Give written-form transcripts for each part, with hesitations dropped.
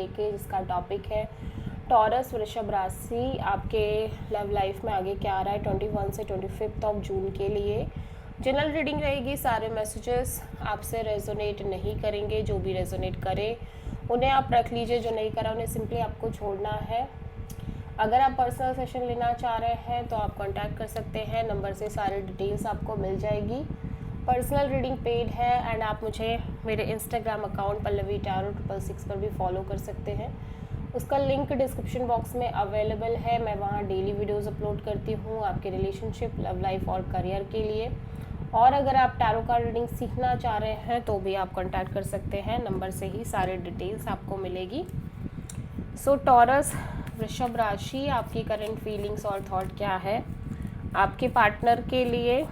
लेके, जिसका टॉपिक है टॉरस वृषभ राशि आपके लव लाइफ में आगे क्या आ रहा है 21 से 25 ऑफ जून के लिए। जनरल रीडिंग रहेगी, सारे मैसेजेस आपसे रेजोनेट नहीं करेंगे। जो भी रेजोनेट करे उन्हें आप रख लीजिए, जो नहीं करा उन्हें सिंपली आपको छोड़ना है। अगर आप पर्सनल सेशन लेना चाह रहे हैं तो आप कांटेक्ट कर सकते हैं, नंबर से सारी डिटेल्स आपको मिल जाएगी। पर्सनल रीडिंग पेड है एंड आप मुझे मेरे इंस्टाग्राम अकाउंट पल्लवी टैरो 666 पर भी फॉलो कर सकते हैं। उसका लिंक डिस्क्रिप्शन बॉक्स में अवेलेबल है। मैं वहाँ डेली वीडियोस अपलोड करती हूँ आपके रिलेशनशिप, लव लाइफ और करियर के लिए। और अगर आप टैरो कार्ड रीडिंग सीखना चाह रहे हैं तो भी आप कांटेक्ट कर सकते हैं, नंबर से ही सारे डिटेल्स आपको मिलेगी। सो टॉरस वृषभ राशि, आपकी करंट फीलिंग्स और थॉट क्या है आपके पार्टनर के लिए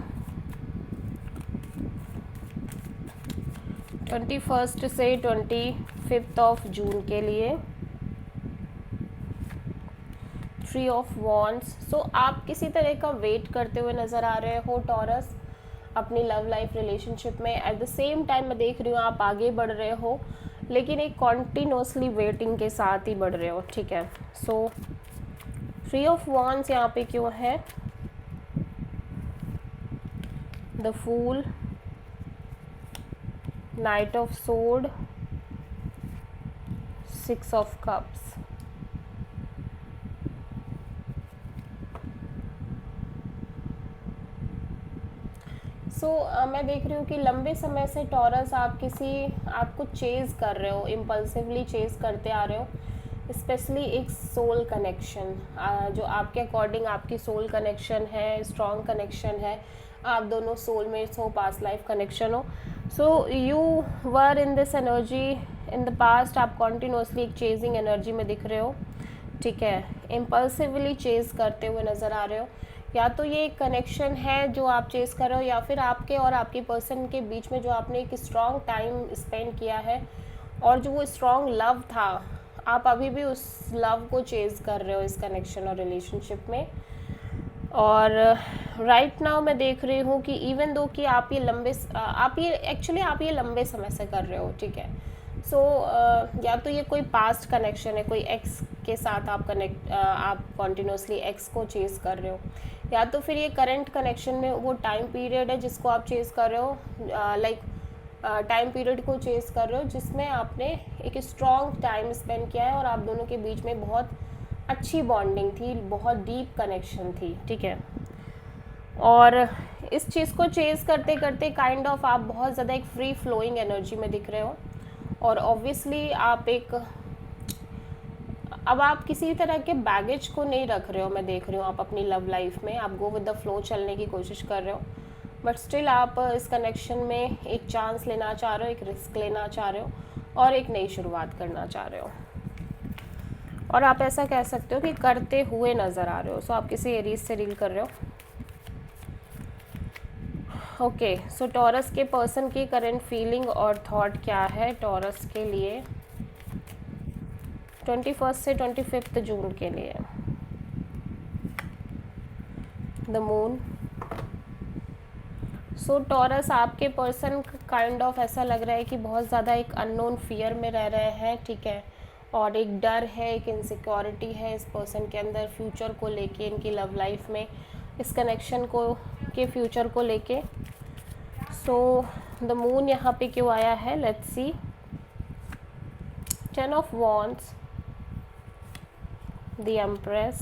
21 से 25 ऑफ जून के लिए। 3 ऑफ वॉन्ड्स। सो आप किसी तरह का वेट करते हुए नज़र आ रहे हो टॉरस अपनी लव लाइफ रिलेशनशिप में। एट द सेम टाइम मैं देख रही हूँ आप आगे बढ़ रहे हो, लेकिन एक कॉन्टिन्यूसली वेटिंग के साथ ही बढ़ रहे हो, ठीक है। सो 3 ऑफ वॉन्ड्स यहाँ पे क्यों है? The fool, knight of sword, 6 of cups. मैं देख रही हूँ कि लंबे समय से टॉरस आप कुछ चेज़ कर रहे हो, इम्पल्सिवली चेज़ करते आ रहे हो। स्पेशली एक सोल कनेक्शन जो आपके अकॉर्डिंग आपकी सोल कनेक्शन है, स्ट्रॉन्ग कनेक्शन है, आप दोनों सोलमेट्स हो, पास्ट लाइफ कनेक्शन हो। So you were in this energy in the past. आप कॉन्टिन्यूसली एक चेजिंग एनर्जी में दिख रहे हो, ठीक है। इम्पल्सिवली चेज़ करते हुए नज़र आ रहे हो। या तो ये एक कनेक्शन है जो आप चेज़ कर रहे हो, या फिर आपके और आपकी पर्सन के बीच में जो आपने एक स्ट्रॉन्ग टाइम स्पेंड किया है और जो वो स्ट्रॉन्ग लव था, आप अभी भी उस लव को चेज़ कर रहे हो इस कनेक्शन और रिलेशनशिप में। और राइट नाउ मैं देख रही हूँ कि इवन दो कि आप ये लंबे समय से कर रहे हो, ठीक है। सो या तो ये कोई पास्ट कनेक्शन है, कोई एक्स के साथ आप कॉन्टिन्यूसली एक्स को चेज़ कर रहे हो, या तो फिर ये करंट कनेक्शन में वो टाइम पीरियड है जिसको आप चेज़ कर रहे हो, टाइम पीरियड को चेज़ कर रहे हो जिसमें आपने एक स्ट्रॉन्ग टाइम स्पेंड किया है और आप दोनों के बीच में बहुत अच्छी बॉन्डिंग थी, बहुत डीप कनेक्शन थी, ठीक है। और इस चीज़ को चेज़ करते करते काइंड ऑफ आप बहुत ज़्यादा एक फ्री फ्लोइंग एनर्जी में दिख रहे हो। और ऑब्वियसली अब आप किसी तरह के बैगेज को नहीं रख रहे हो, मैं देख रही हूँ आप अपनी लव लाइफ में आप गो विद द फ्लो चलने की कोशिश कर रहे हो। बट स्टिल आप इस कनेक्शन में एक चांस लेना चाह रहे हो, एक रिस्क लेना चाह रहे हो और एक नई शुरुआत करना चाह रहे हो। और आप ऐसा कह सकते हो कि करते हुए नज़र आ रहे हो। सो आप किसी एरीज से डील कर रहे हो। ओके, सो टॉरस के पर्सन की करंट फीलिंग और थॉट क्या है टॉरस के लिए 21 से 25 जून के लिए। The moon. सो टॉरस आपके पर्सन काइंड ऑफ ऐसा लग रहा है कि बहुत ज़्यादा एक अननोन फियर में रह रहे हैं, ठीक है। और एक डर है, एक इनसिक्योरिटी है इस पर्सन के अंदर फ्यूचर को लेके, इनकी लव लाइफ में इस कनेक्शन को के फ्यूचर को लेके। सो द मून यहाँ पे क्यों आया है, let's see. 10 of wands, the empress,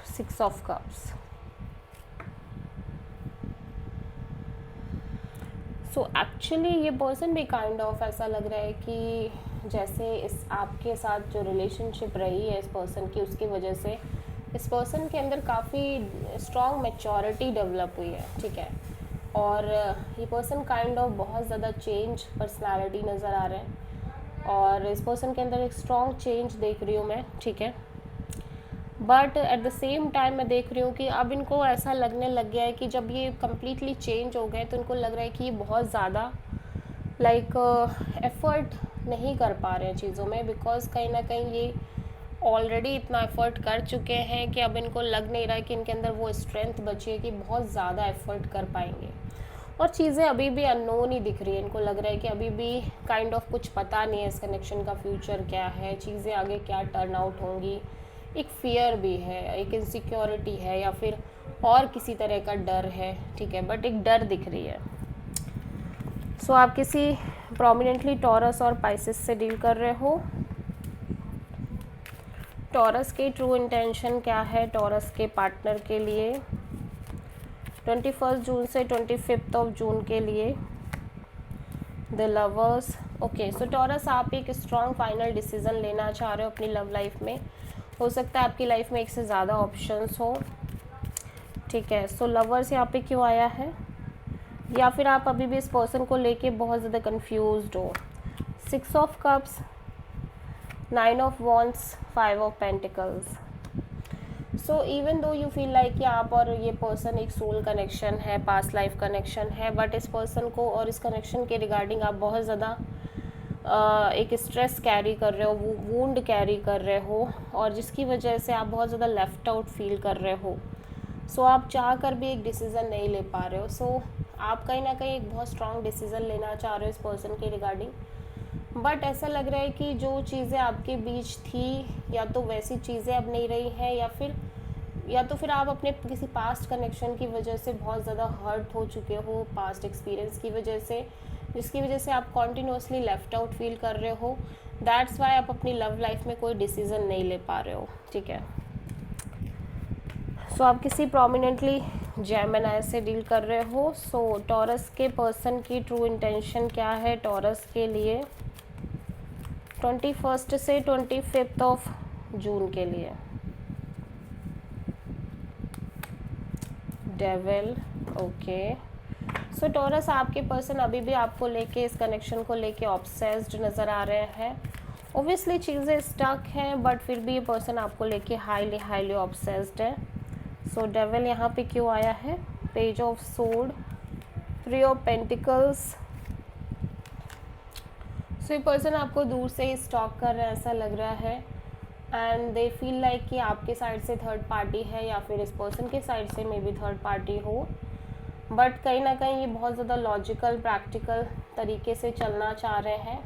6 of cups. So actually ये पर्सन भी काइंड ऑफ ऐसा लग रहा है कि जैसे इस आपके साथ जो रिलेशनशिप रही है इस पर्सन की, उसकी वजह से इस पर्सन के अंदर काफ़ी स्ट्रॉन्ग मैच्योरिटी डेवलप हुई है, ठीक है। और ये पर्सन काइंड ऑफ बहुत ज़्यादा चेंज पर्सनालिटी नज़र आ रहा है और इस पर्सन के अंदर एक स्ट्रॉन्ग चेंज देख रही हूँ मैं, ठीक है। But at the same time मैं देख रही हूँ कि अब इनको ऐसा लगने लग गया है कि जब ये कम्प्लीटली चेंज हो गए तो इनको लग रहा है कि ये बहुत ज़्यादा एफ़र्ट नहीं कर पा रहे हैं चीज़ों में, बिकॉज कहीं ना कहीं ये ऑलरेडी इतना एफ़र्ट कर चुके हैं कि अब इनको लग नहीं रहा है कि इनके अंदर वो स्ट्रेंथ बची है कि बहुत ज़्यादा एफ़र्ट कर पाएंगे। और चीज़ें अभी भी अननोन ही दिख रही है। इनको लग रहा है कि अभी भी काइंड ऑफ कुछ पता नहीं है इस कनेक्शन का फ्यूचर क्या है, चीज़ें आगे क्या टर्न आउट होंगी। एक फियर भी है, एक इनसिक्योरिटी है, या फिर और किसी तरह का डर है, ठीक है, बट एक डर दिख रही है। सो आप किसी प्रोमिनेंटली टॉरस और पाइसेस से डील कर रहे हो। टॉरस की ट्रू इंटेंशन क्या है टॉरस के पार्टनर के लिए 21 जून से 25 जून के लिए। The lovers. Okay, so taurus आप एक स्ट्रॉन्ग फाइनल डिसीजन लेना चाह रहे हो अपनी लव लाइफ में। हो सकता है आपकी लाइफ में एक से ज़्यादा ऑप्शंस हो, ठीक है। सो लवर्स यहाँ पे क्यों आया है, या फिर आप अभी भी इस पर्सन को लेके बहुत ज़्यादा कंफ्यूज्ड हो। 6 of cups, 9 of wands, 5 of pentacles. So even though you feel like कि आप और ये पर्सन एक सोल कनेक्शन है, पास्ट लाइफ कनेक्शन है, बट इस पर्सन को और इस कनेक्शन के रिगार्डिंग आप बहुत ज़्यादा एक स्ट्रेस कैरी कर रहे हो, वूंड कैरी कर रहे हो, और जिसकी वजह से आप बहुत ज़्यादा लेफ्ट आउट फील कर रहे हो। सो आप चाह कर भी एक डिसीज़न नहीं ले पा रहे हो। सो आप कहीं ना कहीं एक बहुत स्ट्रॉन्ग डिसीज़न लेना चाह रहे हो इस पर्सन के रिगार्डिंग, बट ऐसा लग रहा है कि जो चीज़ें आपके बीच थी या तो वैसी चीज़ें अब नहीं रही हैं, या तो फिर आप अपने किसी पास्ट कनेक्शन की वजह से बहुत ज़्यादा हर्ट हो चुके हो, पास्ट एक्सपीरियंस की वजह से, जिसकी वजह से आप कॉन्टिन्यूसली लेफ्ट आउट फील कर रहे हो। दैट्स वाई आप अपनी लव लाइफ में कोई डिसीज़न नहीं ले पा रहे हो, ठीक है। सो आप किसी प्रोमिनेंटली जेमिनी से डील कर रहे हो। सो टॉरस के पर्सन की ट्रू इंटेंशन क्या है टॉरस के लिए 21 से 25 जून के लिए। डेविल। ओके, सो टॉरस आपके पर्सन अभी भी आपको लेके, इस कनेक्शन को लेके ऑब्सेस्ड नज़र आ रहे हैं। ओब्वियसली चीज़ें स्टक हैं, बट फिर भी ये पर्सन आपको लेके हाईली ऑब्सेस्ड है। सो डेविल यहाँ पे क्यों आया है, page of sword, 3 of pentacles. So ये पर्सन आपको दूर से ही स्टॉक कर रहा है ऐसा लग रहा है, एंड दे फील लाइक कि आपके साइड से थर्ड पार्टी है, या फिर इस पर्सन के साइड से मे बी थर्ड पार्टी हो, बट कहीं ना कहीं ये बहुत ज़्यादा लॉजिकल प्रैक्टिकल तरीके से चलना चाह रहे हैं।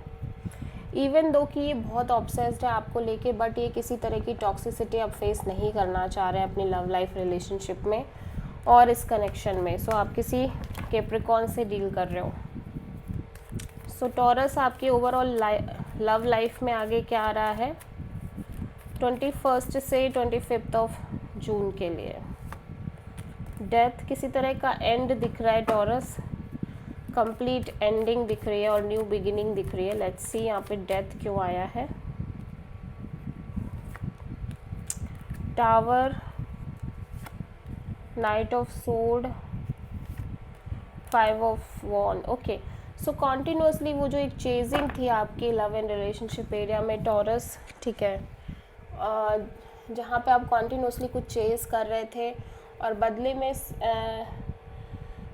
इवन दो कि ये बहुत ऑब्सेस्ड है आपको लेके, बट ये किसी तरह की टॉक्सिसिटी अब फेस नहीं करना चाह रहे हैं अपनी लव लाइफ रिलेशनशिप में और इस कनेक्शन में। सो आप किसी कैप्रिकॉर्न से डील कर रहे हो। सो टॉरस आपकी ओवरऑल लव लाइफ में आगे क्या आ रहा है 21 से 25 जून के लिए। डेथ, किसी तरह का एंड दिख रहा है टॉरस, कंप्लीट एंडिंग दिख रही है और न्यू बिगिनिंग दिख रही है। लेट्स सी यहाँ पे डेथ क्यों आया है। Tower, knight of sword, 5 of wand. Okay, so continuously वो जो एक चेजिंग थी आपकी लव एंड रिलेशनशिप एरिया में टॉरस, ठीक है, जहाँ पे आप कॉन्टिन्यूसली कुछ चेज कर रहे थे और बदले में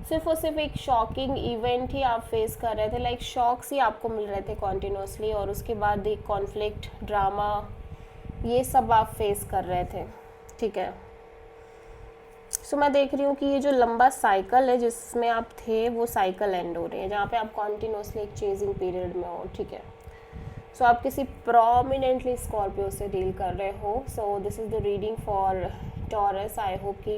सिर्फ और सिर्फ एक शॉकिंग इवेंट ही आप फेस कर रहे थे, लाइक शॉक्स ही आपको मिल रहे थे कॉन्टिन्यूसली, और उसके बाद एक कॉन्फ्लिक्ट, ड्रामा, ये सब आप फेस कर रहे थे, ठीक है। सो मैं देख रही हूँ कि ये जो लंबा साइकिल है जिसमें आप थे वो साइकिल एंड हो रही है, जहाँ पे आप कॉन्टिन्यूसली एक चेजिंग पीरियड में हो, ठीक है। सो आप किसी प्रोमिनेंटली स्कॉर्पियो से डील कर रहे हो। So this is the reading for taurus. I hope कि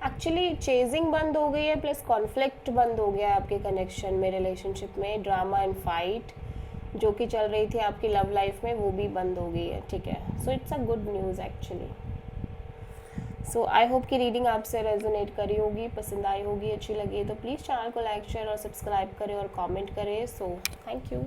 एक्चुअली चेजिंग बंद हो गई है, प्लस कॉन्फ्लिक्ट बंद हो गया है आपके कनेक्शन में, रिलेशनशिप में। ड्रामा एंड फाइट जो कि चल रही थी आपकी लव लाइफ में वो भी बंद हो गई है, ठीक है। So it's a good news actually. So I hope कि रीडिंग आपसे रेजोनेट करी होगी, पसंद आई होगी, अच्छी लगी तो प्लीज़ चैनल को लाइक, शेयर और सब्सक्राइब करें और कमेंट करें। So thank you.